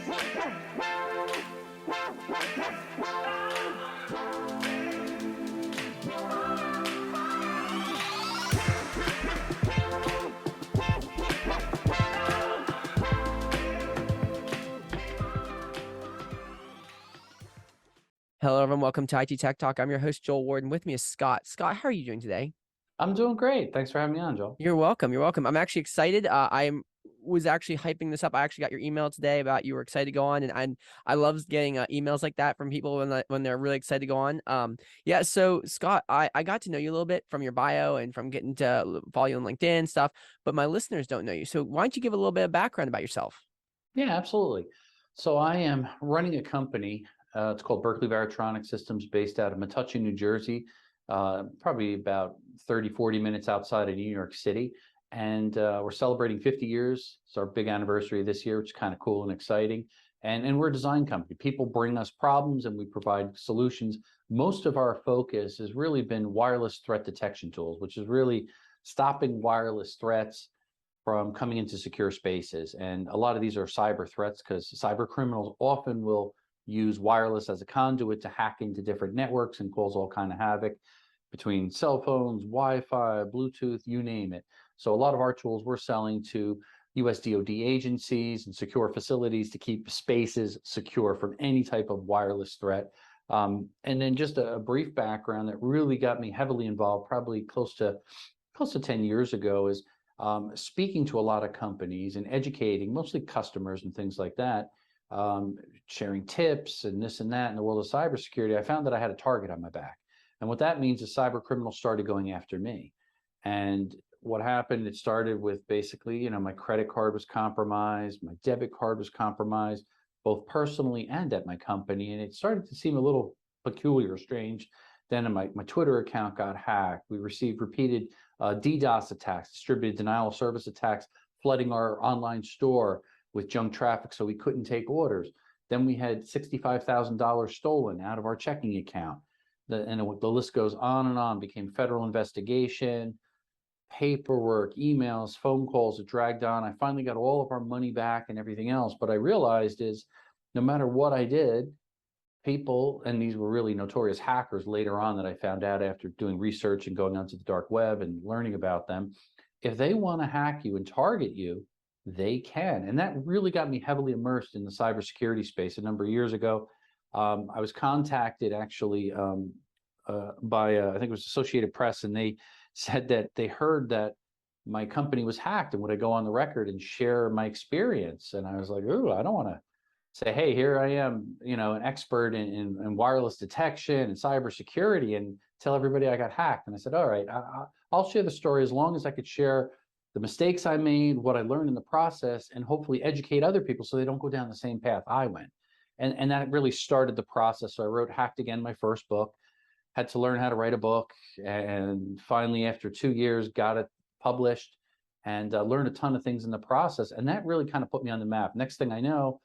Hello, everyone. Welcome to IT Tech Talk. I'm your host, Joel Ward, and with me is Scott. Scott, how are you doing today? I'm doing great. Thanks for having me on, Joel. You're welcome. You're welcome. I'm actually excited. I was actually hyping this up. I actually got your email today about you were excited to go on, and I love getting emails like that from people when they're really excited to go on. Yeah. So Scott, I got to know you a little bit from your bio and from getting to follow you on LinkedIn and stuff, but my listeners don't know you. So why don't you give a little bit of background about yourself? Yeah, absolutely. So I am running a company. It's called Berkeley Varitronics Systems, based out of Metuchen, New Jersey, probably about 30, 40 minutes outside of New York City. And we're celebrating 50 years. It's our big anniversary this year, which is kind of cool and exciting. And we're a design company. People bring us problems and we provide solutions. Most of our focus has really been wireless threat detection tools, which is really stopping wireless threats from coming into secure spaces. And a lot of these are cyber threats because cyber criminals often will use wireless as a conduit to hack into different networks and cause all kind of havoc between cell phones, Wi-Fi, Bluetooth, you name it. So a lot of our tools we're selling to US DoD agencies and secure facilities to keep spaces secure from any type of wireless threat. And then just a brief background that really got me heavily involved, probably close to 10 years ago, is speaking to a lot of companies and educating, mostly customers and things like that, sharing tips and this and that in the world of cybersecurity. I found that I had a target on my back. And what that means is cyber criminals started going after me. And what happened, it started with basically, my credit card was compromised, my debit card was compromised, both personally and at my company. And it started to seem a little peculiar or strange. Then my Twitter account got hacked. We received repeated DDoS attacks, distributed denial of service attacks, flooding our online store with junk traffic so we couldn't take orders. Then we had $65,000 stolen out of our checking account. And the list goes on and on. Became federal investigation, paperwork, emails, phone calls. It dragged on. I finally got all of our money back and everything else. But I realized is no matter what I did, people, and these were really notorious hackers later on that I found out after doing research and going onto the dark web and learning about them, if they want to hack you and target you, they can. And that really got me heavily immersed in the cybersecurity space. A number of years ago, I was contacted actually by, I think it was Associated Press, and they said that they heard that my company was hacked and would I go on the record and share my experience. And I was like, ooh, I don't want to say, hey, here I am, an expert in wireless detection and cybersecurity, and tell everybody I got hacked. And I said, all right, I'll share the story as long as I could share the mistakes I made, what I learned in the process, and hopefully educate other people so they don't go down the same path I went. And that really started the process. So I wrote Hacked Again, my first book, had to learn how to write a book, and finally, after 2 years, got it published and learned a ton of things in the process. And that really kind of put me on the map. Next thing I know,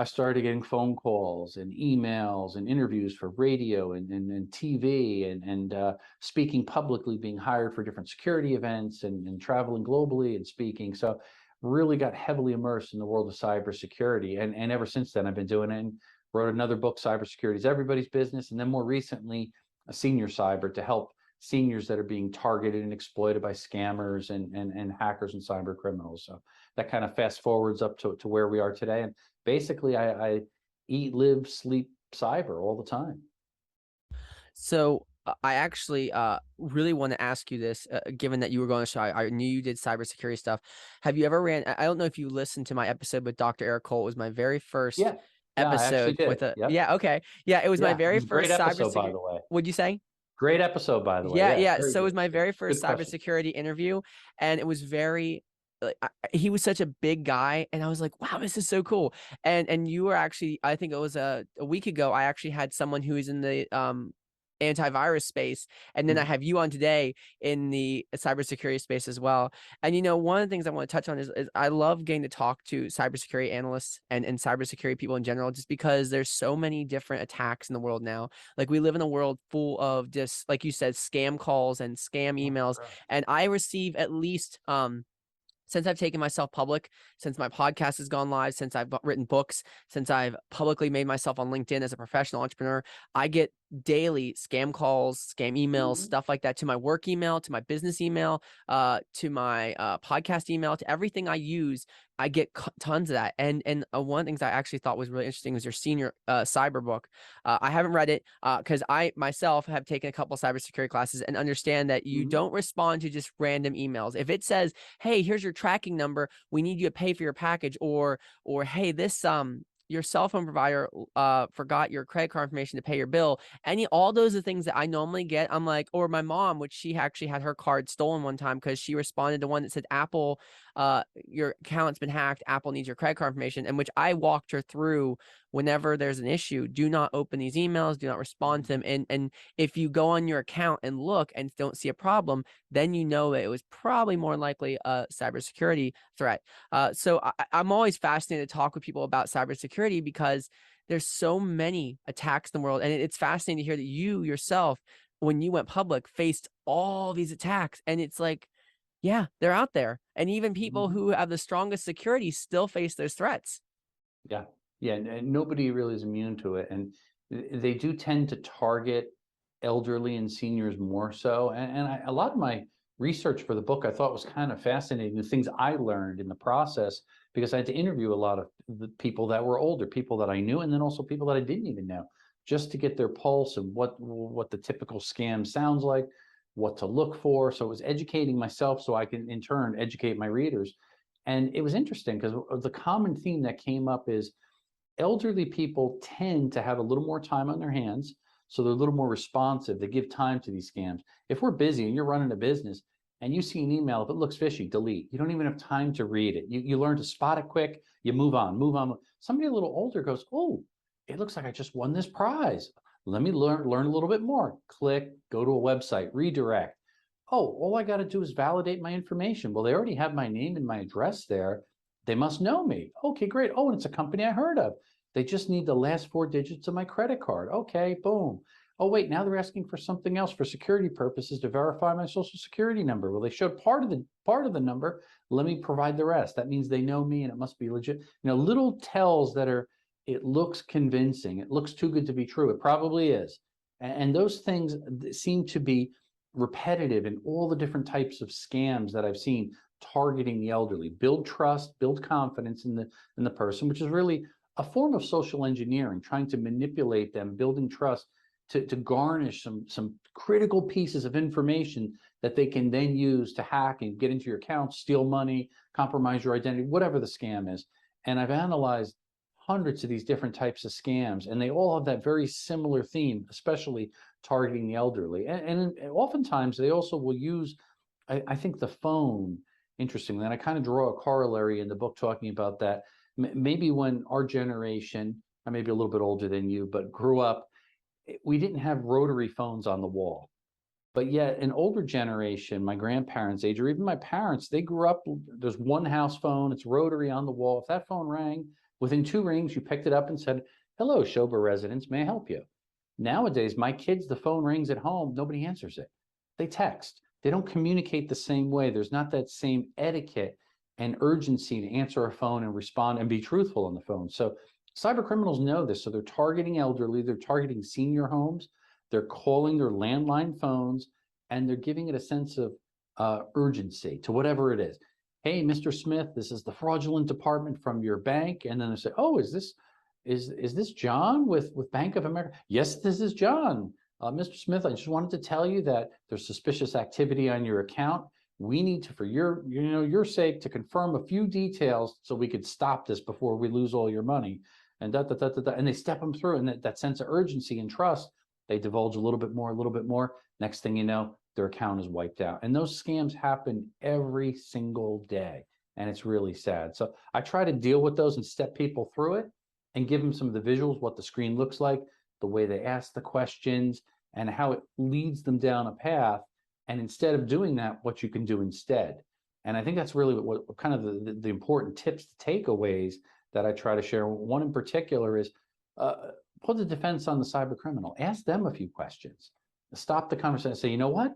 I started getting phone calls and emails and interviews for radio and TV and speaking publicly, being hired for different security events and traveling globally and speaking. So really got heavily immersed in the world of cybersecurity. And ever since then, I've been doing it and wrote another book, Cybersecurity is Everybody's Business. And then more recently, a Senior Cyber, to help seniors that are being targeted and exploited by scammers and hackers and cyber criminals. So that kind of fast forwards up to where we are today. And basically, I eat, live, sleep cyber all the time. So I actually really want to ask you this, given that you were going to show, I knew you did cybersecurity stuff. Have you ever I don't know if you listened to my episode with Dr. Eric Cole. It was my very first episode with a, okay. Yeah, it was my very first great episode, by the way. What'd you say? Great episode, by the way. Yeah. So it was my very first cybersecurity interview, and it was very, like, he was such a big guy, and I was like, wow, this is so cool. And you were actually, I think it was a week ago, I actually had someone who is in the antivirus space, and then I have you on today in the cybersecurity space as well. And one of the things I want to touch on is I love getting to talk to cybersecurity analysts and cybersecurity people in general, just because there's so many different attacks in the world now. Like, we live in a world full of just, like you said, scam calls and scam emails. And I receive at least since I've taken myself public, since my podcast has gone live, since I've written books, since I've publicly made myself on LinkedIn as a professional entrepreneur, I get daily scam calls, scam emails, stuff like that, to my work email, to my business email, to my podcast email, to everything I use. I get tons of that. And one of the things I actually thought was really interesting was your senior cyber book. I haven't read it because I myself have taken a couple cybersecurity classes and understand that you don't respond to just random emails. If it says, hey, here's your tracking number, we need you to pay for your package, or hey, this your cell phone provider forgot your credit card information to pay your bill. All those are things that I normally get. I'm like, or my mom, which she actually had her card stolen one time because she responded to one that said, Apple, your account's been hacked, Apple needs your credit card information, and which I walked her through. Whenever there's an issue, do not open these emails, do not respond to them. And if you go on your account and look and don't see a problem, then you know that it was probably more likely a cybersecurity threat. So I'm always fascinated to talk with people about cybersecurity because there's so many attacks in the world. And it's fascinating to hear that you yourself, when you went public, faced all these attacks. And it's like, yeah, they're out there. And even people who have the strongest security still face those threats. Yeah. Yeah. And nobody really is immune to it. And they do tend to target elderly and seniors more so. And a lot of my research for the book I thought was kind of fascinating, the things I learned in the process, because I had to interview a lot of the people that were older, people that I knew, and then also people that I didn't even know, just to get their pulse and what the typical scam sounds like, what to look for. So it was educating myself so I can in turn educate my readers. And it was interesting because the common theme that came up is elderly people tend to have a little more time on their hands, so they're a little more responsive. They give time to these scams. If we're busy and you're running a business and you see an email, if it looks fishy, delete. You don't even have time to read it. You learn to spot it quick, you move on, move on. Somebody a little older goes, oh, it looks like I just won this prize. Let me learn a little bit more. Click, go to a website, redirect. Oh, all I got to do is validate my information. Well, they already have my name and my address there. They must know me. Okay, great. Oh, and it's a company I heard of. They just need the last 4 digits of my credit card. Okay, boom. Oh, wait, now they're asking for something else for security purposes to verify my social security number. Well, they showed part of the number. Let me provide the rest. That means they know me and it must be legit. Little tells that are, it looks convincing. It looks too good to be true. It probably is. And those things seem to be repetitive in all the different types of scams that I've seen targeting the elderly. Build trust, build confidence in the person, which is really a form of social engineering, trying to manipulate them, building trust to garnish some critical pieces of information that they can then use to hack and get into your account, steal money, compromise your identity, whatever the scam is. And I've analyzed hundreds of these different types of scams, and they all have that very similar theme, especially targeting the elderly. And oftentimes they also will use, I think, the phone. Interestingly, and I kind of draw a corollary in the book talking about that. Maybe when our generation, I may be a little bit older than you, but grew up, we didn't have rotary phones on the wall. But yet an older generation, my grandparents' age, or even my parents, they grew up, there's one house phone, it's rotary on the wall. If that phone rang, within 2 rings, you picked it up and said, hello, Schober residents, may I help you? Nowadays, my kids, the phone rings at home, nobody answers it. They text. They don't communicate the same way. There's not that same etiquette and urgency to answer a phone and respond and be truthful on the phone. So cyber criminals know this. So they're targeting elderly, they're targeting senior homes, they're calling their landline phones, and they're giving it a sense of urgency to whatever it is. Hey, Mr. Smith, this is the fraudulent department from your bank. And then they say, oh, is this John with Bank of America? Yes, this is John. Mr. Smith, I just wanted to tell you that there's suspicious activity on your account. We need to, for your sake, to confirm a few details so we could stop this before we lose all your money. And and they step them through, and that sense of urgency and trust, they divulge a little bit more. Next thing you know, their account is wiped out. And those scams happen every single day, and it's really sad. So I try to deal with those and step people through it and give them some of the visuals, what the screen looks like, the way they ask the questions, and how it leads them down a path. And instead of doing that, what you can do instead. And I think that's really what kind of the important tips, the takeaways that I try to share. One in particular is put the defense on the cyber criminal. Ask them a few questions. Stop the conversation and say, you know what?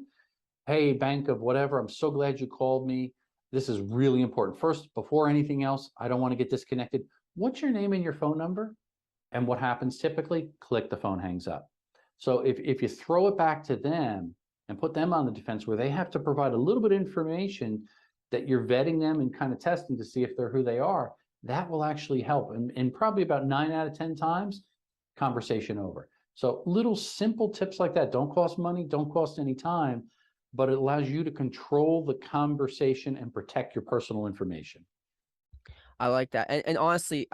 Hey, bank of whatever, I'm so glad you called me. this is really important. First, before anything else, I don't want to get disconnected. What's your name and your phone number? And what happens typically? Click, the phone hangs up. So if you throw it back to them and put them on the defense where they have to provide a little bit of information that you're vetting them and kind of testing to see if they're who they are, that will actually help. And probably about 9 out of 10 times, conversation over. So little simple tips like that don't cost money, don't cost any time, but it allows you to control the conversation and protect your personal information. I like that. And honestly,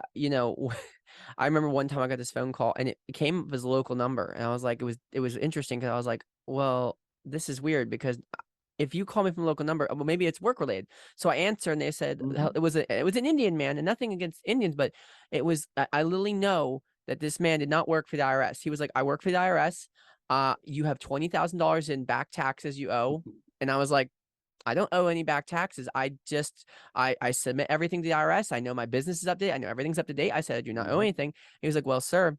I remember one time I got this phone call and it came up as a local number. And I was like, it was interesting because I was like, well, this is weird because if you call me from a local number, well, maybe it's work related. So I answered and they said it was an Indian man, and nothing against Indians, but it was, I literally know that this man did not work for the IRS. He was like, I work for the IRS. You have $20,000 in back taxes you owe. And I was like, I don't owe any back taxes. I submit everything to the IRS. I know my business is up to date. I know everything's up to date. I said, I do not owe anything. He was like, well, sir,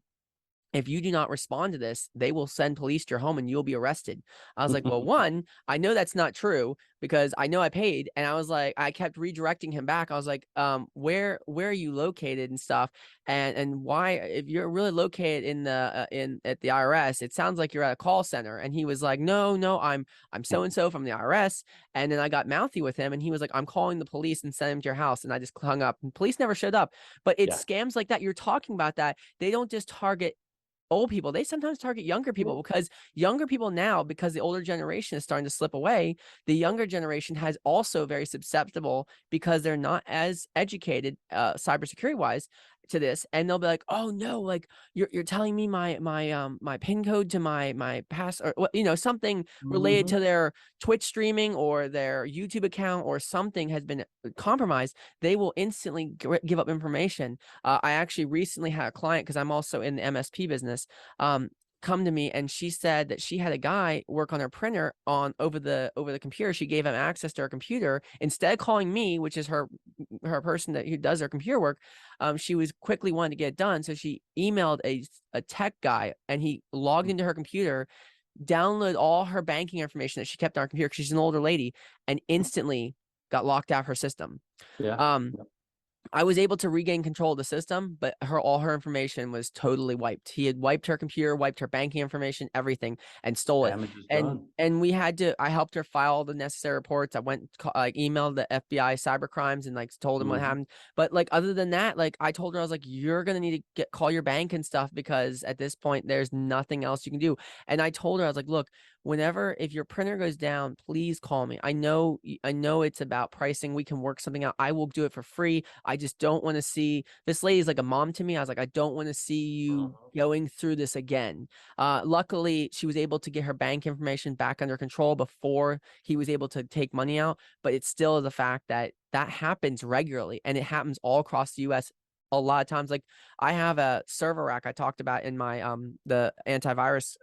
if you do not respond to this, they will send police to your home and you'll be arrested. I was like, well, one, I know that's not true because I know I paid. And I was like, I kept redirecting him back. I was like, where are you located and stuff? And why, if you're really located in the, at the IRS, it sounds like you're at a call center. And he was like, no, I'm so-and-so from the IRS. And then I got mouthy with him and he was like, I'm calling the police and send him to your house. And I just hung up and police never showed up. But it's scams like that. You're talking about that. They don't just target old people, they sometimes target younger people because younger people now, because the older generation is starting to slip away, the younger generation has also very susceptible because they're not as educated cybersecurity wise to this, and they'll be like, oh no, like you're telling me my pin code to my pass, or something related to their Twitch streaming or their YouTube account or something has been compromised. They will instantly give up information. I actually recently had a client, because I'm also in the MSP business, come to me, and she said that she had a guy work on her printer over the computer. She gave him access to her computer instead of calling me, which is her person who does her computer work. She was quickly wanting to get it done, so she emailed a tech guy, and he logged into her computer, downloaded all her banking information that she kept on her computer because she's an older lady, and instantly got locked out of her system. I was able to regain control of the system, but all her information was totally wiped. He had wiped her computer, wiped her banking information, everything, and stole it. Damage is And done. and I helped her file the necessary reports. I went emailed the FBI cyber crimes and told them what happened. But other than that, I told her, I was like, you're gonna need to call your bank and stuff, because at this point there's nothing else you can do. And I told her, I was like, look, if your printer goes down, please call me. I know it's about pricing. We can work something out. I will do it for free. I just don't want to see, this lady's like a mom to me. I was like, I don't want to see you going through this again. Luckily, she was able to get her bank information back under control before he was able to take money out. But it's still the fact that happens regularly, and it happens all across the US. A lot of times, I have a server rack I talked about in my the antivirus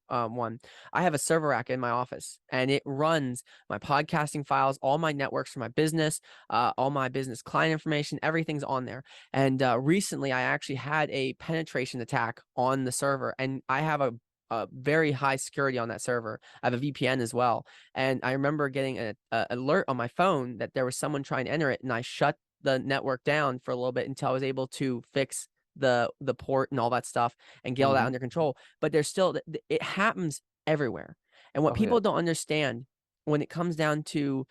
one. I have a server rack in my office, and it runs my podcasting files, all my networks for my business, all my business client information, everything's on there. And recently I actually had a penetration attack on the server, and I have a very high security on that server. I have a VPN as well. And I remember getting an alert on my phone that there was someone trying to enter it, and I shut the network down for a little bit until I was able to fix the port and all that stuff and get all that under control. But there's still, it happens everywhere. And what people don't understand when it comes down to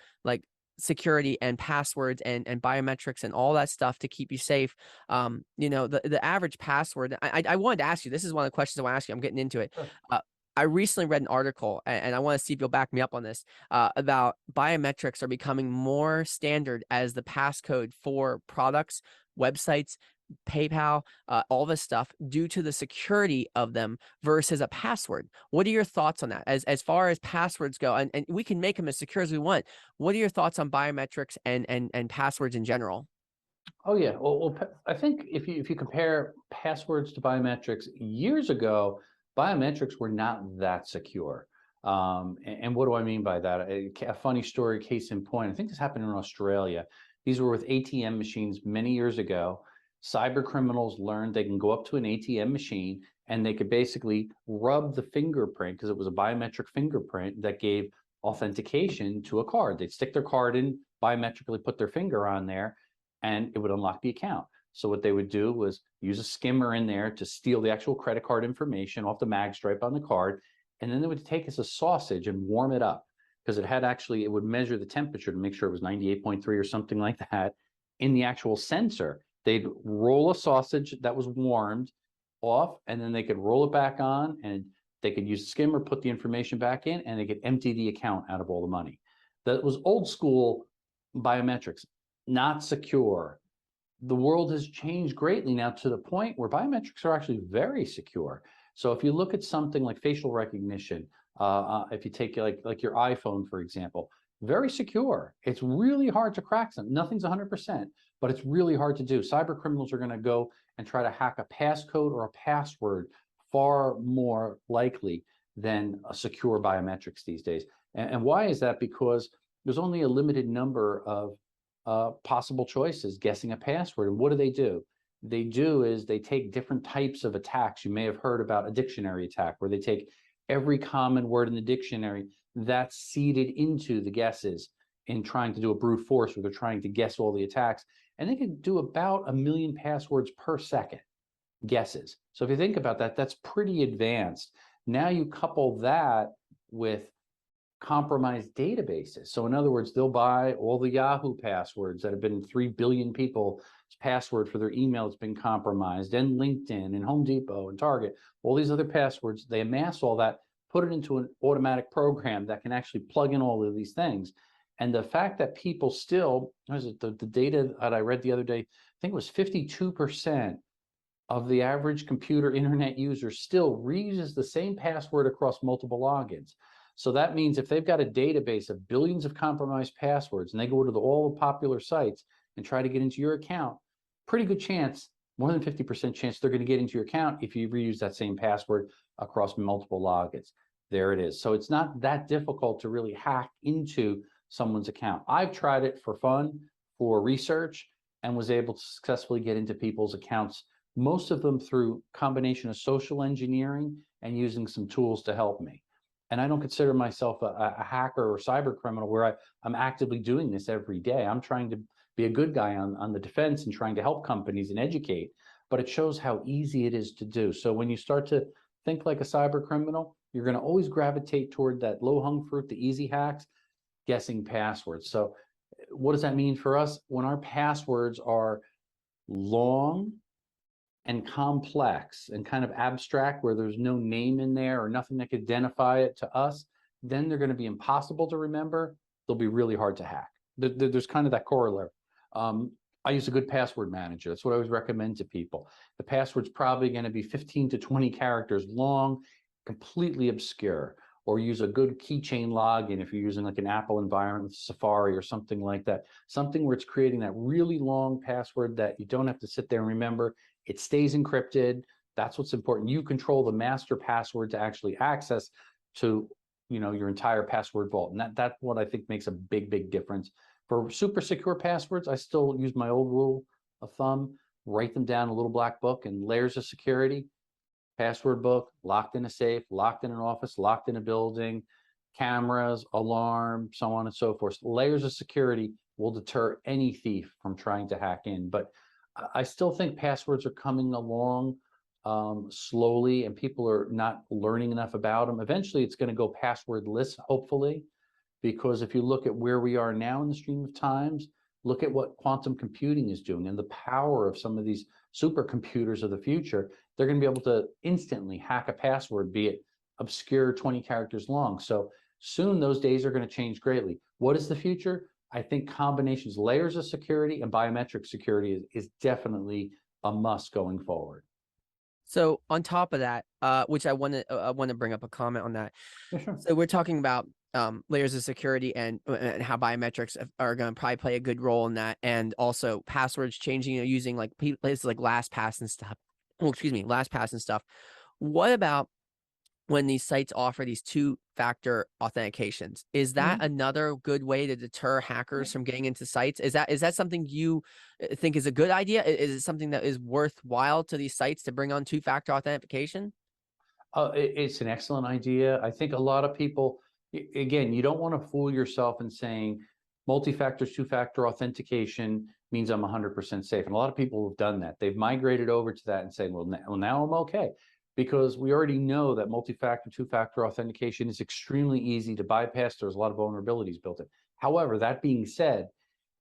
security and passwords and biometrics and all that stuff to keep you safe, the average password, I wanted to ask you, this is one of the questions I want to ask you, I'm getting into it. I recently read an article, and I want to see if you'll back me up on this, about biometrics are becoming more standard as the passcode for products, websites, PayPal, all this stuff, due to the security of them versus a password. What are your thoughts on that? As far as passwords go, and we can make them as secure as we want. What are your thoughts on biometrics and passwords in general? Oh yeah. Well, I think if you compare passwords to biometrics, years ago, biometrics were not that secure. And what do I mean by that? A funny story, case in point. I think this happened in Australia. These were with ATM machines many years ago. Cyber criminals learned they can go up to an ATM machine and they could basically rub the fingerprint, because it was a biometric fingerprint that gave authentication to a card. They'd stick their card in, biometrically put their finger on there, and it would unlock the account. So what they would do was use a skimmer in there to steal the actual credit card information off the mag stripe on the card, and then they would take it as a sausage and warm it up, because it would measure the temperature to make sure it was 98.3 or something like that in the actual sensor. They'd roll a sausage that was warmed off, and then they could roll it back on, and they could use a skimmer, put the information back in, and they could empty the account out of all the money. That was old school biometrics, not secure. The world has changed greatly now to the point where biometrics are actually very secure. So if you look at something like facial recognition, if you take like your iPhone, for example, very secure. It's really hard to crack them. Nothing's 100%, but it's really hard to do. Cyber criminals are going to go and try to hack a passcode or a password far more likely than a secure biometrics these days. And why is that? Because there's only a limited number of possible choices guessing a password. And what do? They take different types of attacks. You may have heard about a dictionary attack, where they take every common word in the dictionary that's seeded into the guesses in trying to do a brute force, where they're trying to guess all the attacks. And they can do about 1 million passwords per second guesses. So if you think about that, that's pretty advanced. Now you couple that with compromised databases. So in other words, they'll buy all the Yahoo passwords that have been 3 billion people's password for their email that's been compromised, and LinkedIn and Home Depot and Target, all these other passwords. They amass all that, put it into an automatic program that can actually plug in all of these things. And the fact that people still, the data that I read the other day, I think it was 52% of the average computer internet user still reuses the same password across multiple logins. So that means if they've got a database of billions of compromised passwords, and they go to all the popular sites and try to get into your account, pretty good chance, more than 50% chance, they're going to get into your account if you reuse that same password across multiple logins. There it is. So it's not that difficult to really hack into someone's account. I've tried it for fun, for research, and was able to successfully get into people's accounts, most of them through combination of social engineering and using some tools to help me. And I don't consider myself a hacker or cyber criminal, where I'm actively doing this every day. I'm trying to be a good guy on the defense and trying to help companies and educate, but it shows how easy it is to do. So when you start to think like a cyber criminal, you're going to always gravitate toward that low-hung fruit, the easy hacks, guessing passwords. So what does that mean for us? When our passwords are long and complex and kind of abstract, where there's no name in there or nothing that could identify it to us, then they're going to be impossible to remember. They'll be really hard to hack. There's kind of that corollary. I use a good password manager. That's what I always recommend to people. The password's probably going to be 15 to 20 characters long, completely obscure. Or use a good keychain login if you're using like an Apple environment with Safari or something like that. Something where it's creating that really long password that you don't have to sit there and remember. It stays encrypted. That's what's important. You control the master password to actually access to, your entire password vault. And that's what I think makes a big, big difference. For super secure passwords, I still use my old rule of thumb, write them down in a little black book and layers of security. Password book, locked in a safe, locked in an office, locked in a building, cameras, alarm, so on and so forth. Layers of security will deter any thief from trying to hack in. But I still think passwords are coming along slowly, and people are not learning enough about them. Eventually, it's going to go passwordless, hopefully, because if you look at where we are now in the stream of times, look at what quantum computing is doing and the power of some of these supercomputers of the future. They're going to be able to instantly hack a password, be it obscure 20 characters long. So soon those days are going to change greatly. What is the future? I think combinations, layers of security and biometric security is definitely a must going forward. So on top of that, which I want to bring up a comment on that. Yeah, sure. So we're talking about layers of security and how biometrics are going to probably play a good role in that, and also passwords changing, using like places like LastPass and stuff. Oh, excuse me, LastPass and stuff. What about when these sites offer these two-factor authentications? Is that another good way to deter hackers from getting into sites? Is that something you think is a good idea? Is it something that is worthwhile to these sites to bring on two-factor authentication? It's an excellent idea. I think a lot of people Again, you don't want to fool yourself in saying multi-factor, two-factor authentication means I'm 100% safe. And a lot of people have done that. They've migrated over to that and saying, well, now I'm okay. Because we already know that multi-factor, two-factor authentication is extremely easy to bypass. There's a lot of vulnerabilities built in. However, that being said,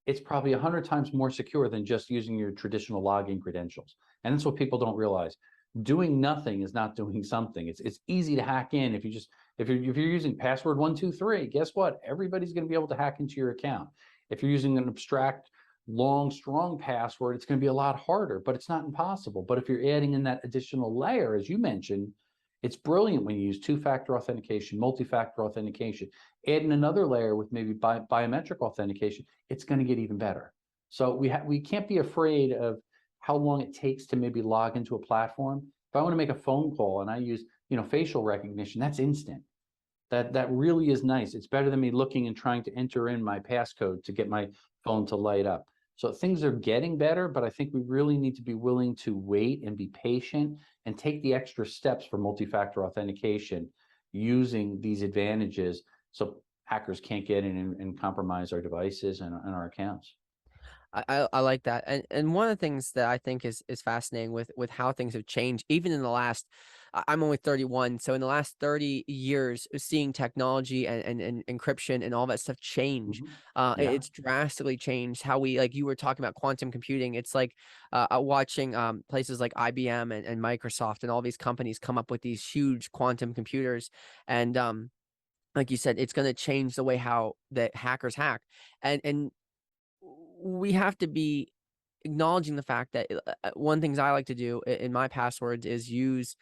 it's probably 100 times more secure than just using your traditional login credentials. And that's what people don't realize. Doing nothing is not doing something. It's easy to hack in. If you're using password 123, guess what? Everybody's going to be able to hack into your account. If you're using an abstract, long, strong password, it's going to be a lot harder, but it's not impossible. But if you're adding in that additional layer, as you mentioned, it's brilliant when you use two-factor authentication, multi-factor authentication. Add in another layer with maybe biometric authentication, it's going to get even better. So we can't be afraid of how long it takes to maybe log into a platform. If I want to make a phone call and I use, facial recognition, that's instant. That really is nice. It's better than me looking and trying to enter in my passcode to get my phone to light up. So things are getting better, but I think we really need to be willing to wait and be patient and take the extra steps for multi-factor authentication using these advantages so hackers can't get in and compromise our devices and our accounts. I like that. And one of the things that I think is fascinating with how things have changed, even in the last, I'm only 31. So in the last 30 years, seeing technology and encryption and all that stuff change, Yeah. it's drastically changed how we, like you were talking about quantum computing. It's like watching places like IBM and Microsoft and all these companies come up with these huge quantum computers. And like you said, it's going to change the way how that hackers hack. And we have to be acknowledging the fact that one things I like to do in my passwords is use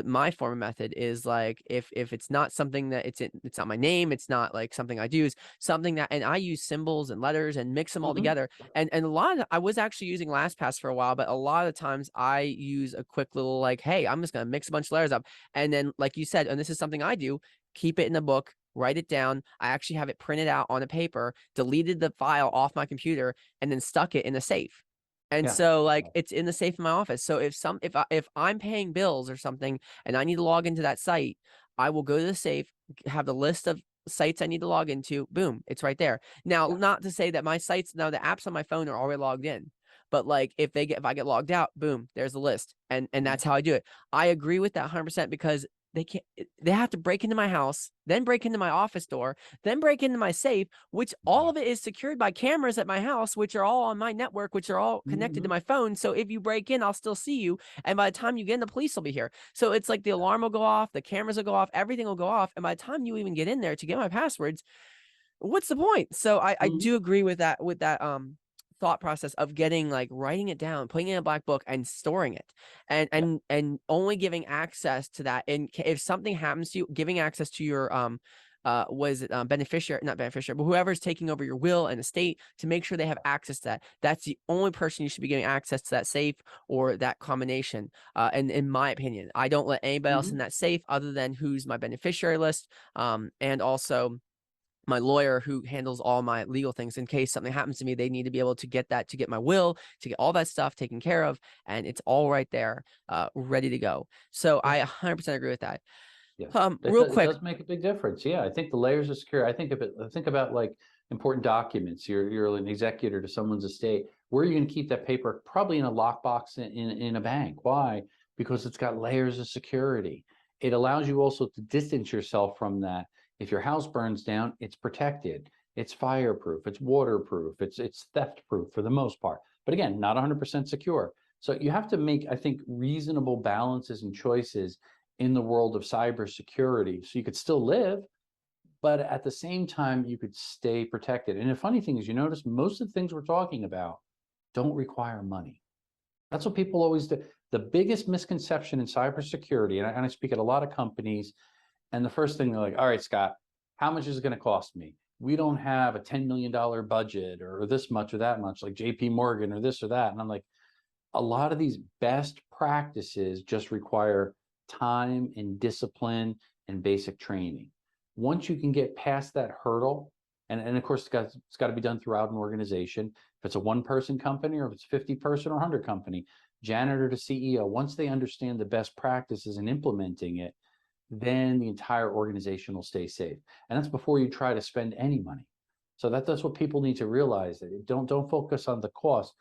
my former method is like if it's not something that it's not my name, it's not like something I do, is something that, and I use symbols and letters and mix them all together. And a lot of, I was actually using LastPass for a while, but a lot of times I use a quick little like, hey, I'm just gonna mix a bunch of letters up, and then like you said, and this is something I do, keep it in a book, write it down. I actually have it printed out on a paper, deleted the file off my computer, and then stuck it in a safe. And Yeah. so like it's in the safe in my office. So if I'm paying bills or something and I need to log into that site, I will go to the safe, have the list of sites I need to log into, boom, it's right there. Now, Yeah. not to say that my sites, now the apps on my phone are already logged in, but like if I get logged out, boom, there's the list. And that's how I do it. I agree with that 100% because they have to break into my house, then break into my office door, then break into my safe, which all of it is secured by cameras at my house, which are all on my network, which are all connected to my phone. So if you break in, I'll still see you. And by the time you get in, the police will be here. So it's like the alarm will go off, the cameras will go off, everything will go off. And by the time you even get in there to get my passwords, what's the point? So I do agree with that thought process of getting, like, writing it down, putting it in a black book and storing it, and only giving access to that. And if something happens to you, giving access to your beneficiary, not beneficiary, but whoever's taking over your will and estate, to make sure they have access to that. That's the only person you should be giving access to that safe or that combination. And in my opinion, I don't let anybody else in that safe other than who's my beneficiary list, and also my lawyer who handles all my legal things. In case something happens to me, they need to be able to get that, to get my will, to get all that stuff taken care of, and it's all right there, ready to go. So I 100% agree with that. Yes. Real It quick, does make a big difference. Yeah, I think the layers of security. I think about like important documents. You're an executor to someone's estate. Where are you going to keep that paper? Probably in a lockbox in a bank. Why? Because it's got layers of security. It allows you also to distance yourself from that. If your house burns down, it's protected. It's fireproof. It's waterproof. It's theft proof for the most part. But again, not 100% secure. So you have to make, I think, reasonable balances and choices in the world of cybersecurity, so you could still live, but at the same time you could stay protected. And the funny thing is, you notice most of the things we're talking about don't require money. That's what people always do. The biggest misconception in cybersecurity, and I speak at a lot of companies, and the first thing they're like, all right, Scott, how much is it going to cost me? We don't have a $10 million budget or this much or that much, like JP Morgan or this or that. And I'm like, a lot of these best practices just require time and discipline and basic training. Once you can get past that hurdle, and of course it's got to be done throughout an organization. If it's a one-person company or if it's 50-person or 100 company, janitor to CEO, once they understand the best practices and implementing it, then the entire organization will stay safe. And that's before you try to spend any money. So that's what people need to realize. That don't focus on the cost,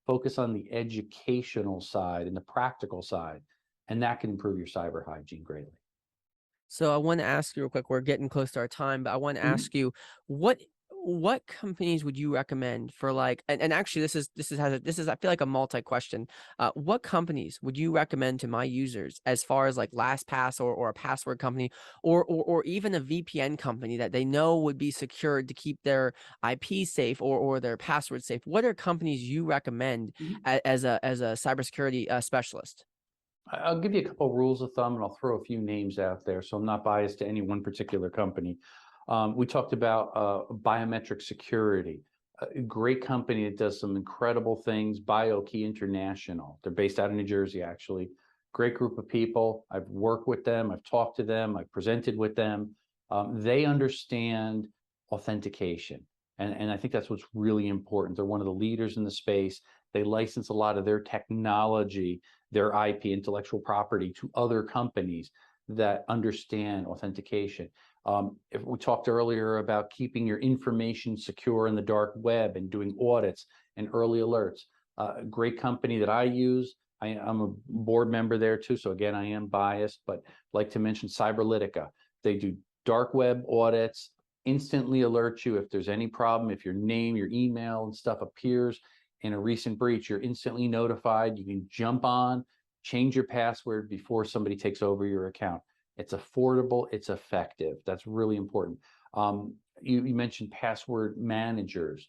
focus on the educational side and the practical side, and that can improve your cyber hygiene greatly. So I want to ask you real quick, we're getting close to our time, but I want to ask you what companies would you recommend for like, and actually this is I feel like a multi question. What companies would you recommend to my users as far as like LastPass or a password company or even a VPN company that they know would be secured to keep their IP safe or their password safe? What are companies you recommend as a cybersecurity specialist? I'll give you a couple of rules of thumb, and I'll throw a few names out there, so I'm not biased to any one particular company. We talked about biometric security, a great company that does some incredible things, BioKey International. They're based out of New Jersey, actually. Great group of people. I've worked with them. I've talked to them. I've presented with them. They understand authentication. And I think that's what's really important. They're one of the leaders in the space. They license a lot of their technology, their IP, intellectual property, to other companies that understand authentication. If we talked earlier about keeping your information secure in the dark web and doing audits and early alerts, a great company that I use, I'm a board member there too, so again, I am biased, but like to mention Cyberlytica. They do dark web audits, instantly alert you if there's any problem. If your name, your email and stuff appears in a recent breach, you're instantly notified. You can jump on, change your password before somebody takes over your account. It's affordable, it's effective. That's really important. You mentioned password managers.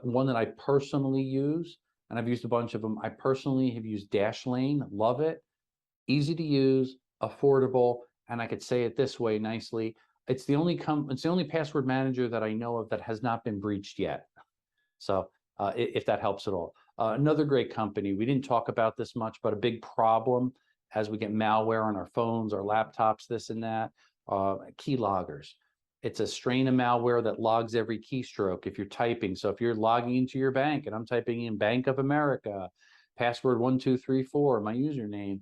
One that I personally use, and I've used a bunch of them. I personally have used Dashlane, love it. Easy to use, affordable, and I could say it this way nicely. It's the only password manager that I know of that has not been breached yet. So if that helps at all. Another great company, we didn't talk about this much, but a big problem as we get malware on our phones, our laptops, this and that, keyloggers. It's a strain of malware that logs every keystroke if you're typing. So if you're logging into your bank and I'm typing in Bank of America, password 1234, my username,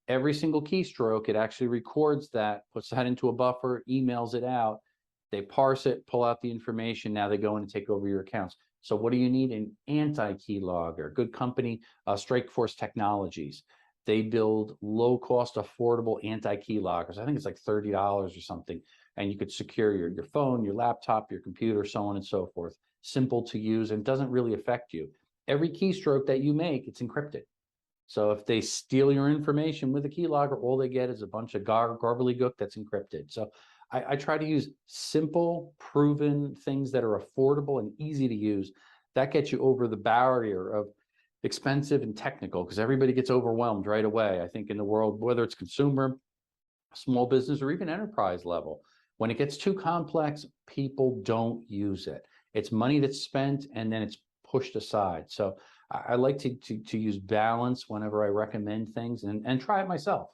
every single keystroke, it actually records that, puts that into a buffer, emails it out. They parse it, pull out the information. Now they go in and take over your accounts. So what do you need? An anti-keylogger. Good company, Strikeforce Technologies. They build low-cost, affordable anti-keyloggers. I think it's like $30 or something. And you could secure your phone, your laptop, your computer, so on and so forth. Simple to use and doesn't really affect you. Every keystroke that you make, it's encrypted. So if they steal your information with a keylogger, all they get is a bunch of gobbledygook that's encrypted. So I try to use simple, proven things that are affordable and easy to use. That gets you over the barrier of expensive and technical, because everybody gets overwhelmed right away. I think in the world, whether it's consumer, small business, or even enterprise level, when it gets too complex, people don't use it. It's money that's spent and then it's pushed aside. So I like to use balance whenever I recommend things and try it myself.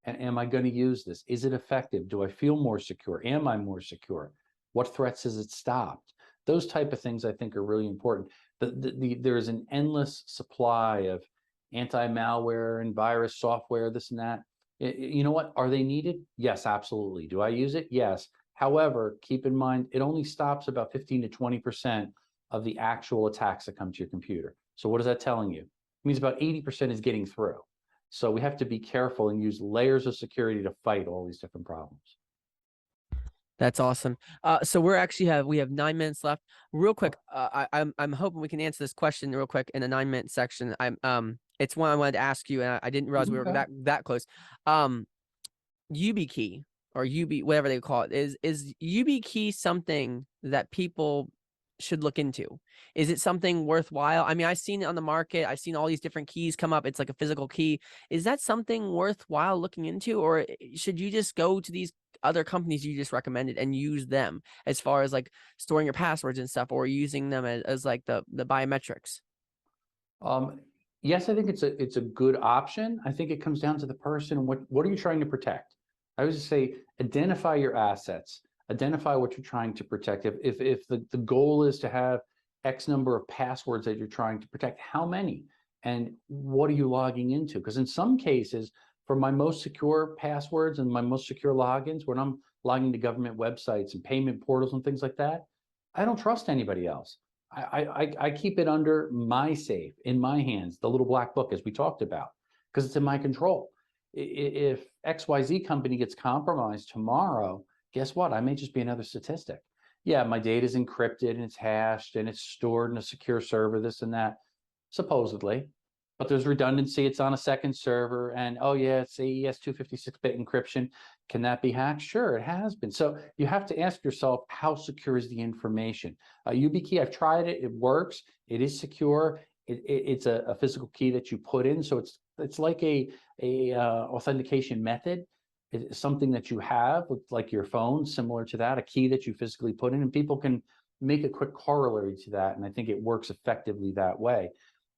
And am I going to use this? Is it effective? Do I feel more secure? Am I more secure? What threats has it stopped? Those type of things I think are really important. There is an endless supply of anti-malware and virus software, this and that. You know what? Are they needed? Yes, absolutely. Do I use it? Yes. However, keep in mind, it only stops about 15 to 20% of the actual attacks that come to your computer. So what is that telling you? It means about 80% is getting through. So we have to be careful and use layers of security to fight all these different problems. That's awesome. So we have 9 minutes left. Real quick, I'm hoping we can answer this question real quick in the 9-minute section. It's one I wanted to ask you, and I didn't realize we were that close. YubiKey or whatever they call it, is YubiKey something that people should look into? Is it something worthwhile? I mean, I've seen it on the market. I've seen all these different keys come up. It's like a physical key. Is that something worthwhile looking into, or should you just go to these other companies you just recommended and use them as far as like storing your passwords and stuff, or using them as like the biometrics? Yes, I think it's a good option. I think it comes down to the person and what are you trying to protect? I would just say identify your assets, identify what you're trying to protect. If the goal is to have X number of passwords that you're trying to protect, how many? And what are you logging into? Because in some cases, for my most secure passwords and my most secure logins, when I'm logging to government websites and payment portals and things like that, I don't trust anybody else. I keep it under my safe, in my hands, the little black book, as we talked about, because it's in my control. If XYZ company gets compromised tomorrow, guess what? I may just be another statistic. Yeah, my data is encrypted and it's hashed and it's stored in a secure server, this and that, supposedly. But there's redundancy. It's on a second server, and oh yeah, it's AES 256-bit encryption. Can that be hacked? Sure, it has been. So you have to ask yourself, how secure is the information? YubiKey, I've tried it. It works. It is secure. It's a physical key that you put in, so it's like a authentication method. It's something that you have, like your phone, similar to that, a key that you physically put in, and people can make a quick corollary to that, and I think it works effectively that way.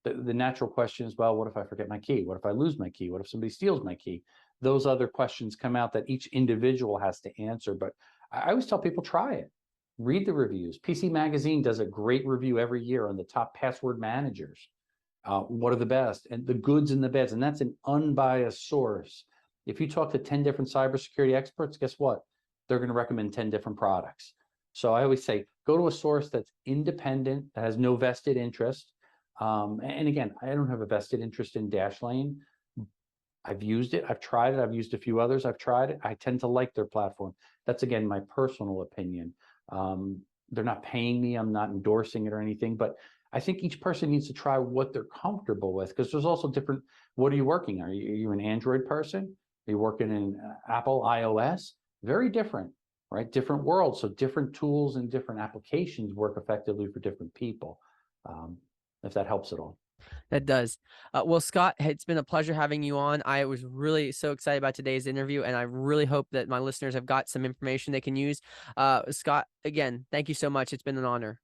The natural question is, well, what if I forget my key? What if I lose my key? What if somebody steals my key? Those other questions come out that each individual has to answer. But I always tell people, try it. Read the reviews. PC Magazine does a great review every year on the top password managers. What are the best? And the goods and the bads. And that's an unbiased source. If you talk to 10 different cybersecurity experts, guess what? They're going to recommend 10 different products. So I always say, go to a source that's independent, that has no vested interest. And again, I don't have a vested interest in Dashlane. I've used it. I've tried it. I've used a few others. I've tried it. I tend to like their platform. That's, again, my personal opinion. They're not paying me. I'm not endorsing it or anything. But I think each person needs to try what they're comfortable with, because there's also different. What are you working on? Are you an Android person? Are you working in Apple iOS? Very different, right? Different worlds. So different tools and different applications work effectively for different people. If that helps at all. That does. Well, Scott, it's been a pleasure having you on. I was really so excited about today's interview, and I really hope that my listeners have got some information they can use. Scott, again, thank you so much. It's been an honor.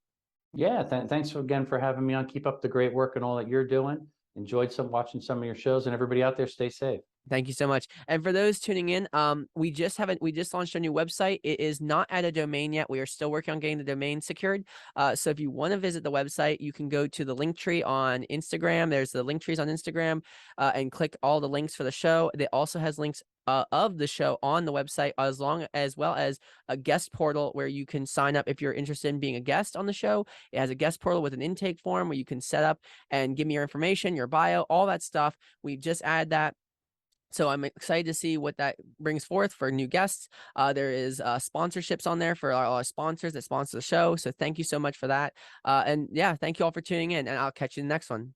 Yeah, thanks again for having me on. Keep up the great work and all that you're doing. Enjoyed watching some of your shows, and everybody out there, stay safe. Thank you so much. And for those tuning in, we just launched a new website. It is not at a domain yet. We are still working on getting the domain secured. So if you want to visit the website, you can go to the link tree on Instagram. There's the link trees on Instagram, and click all the links for the show. It also has links of the show on the website, as well as a guest portal where you can sign up if you're interested in being a guest on the show. It has a guest portal with an intake form where you can set up and give me your information, your bio, all that stuff. We just added that. So I'm excited to see what that brings forth for new guests. There is sponsorships on there for our sponsors that sponsor the show. So thank you so much for that. And yeah, thank you all for tuning in, and I'll catch you in the next one.